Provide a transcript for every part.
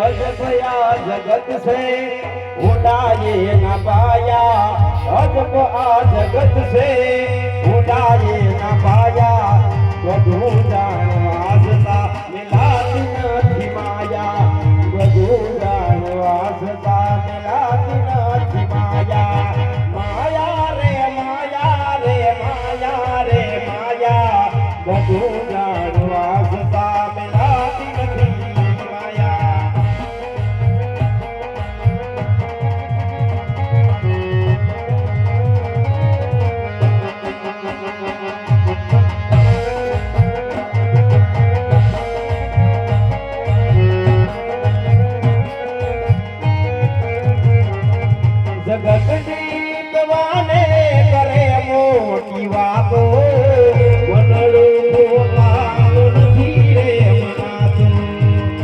अजबया जगत से उड़ाए न पाया, अजब आ जगत से उड़ाए न पाया, બધું જાણવાસતા મિલાતી નથી માયા, બધું જાણવાસતા મિલાતી નથી માયા, માયા રે માયા રે માયા રે માયા, બધું જાણવાસતા મિલાતી નથી માયા. જગતની તવાને કરે મોટી વાતો, વનડું પોતાનું નથી રે મનાતું.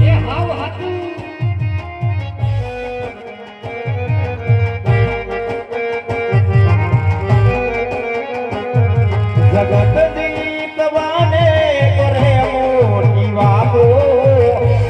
એ હાવ હાતું. જગત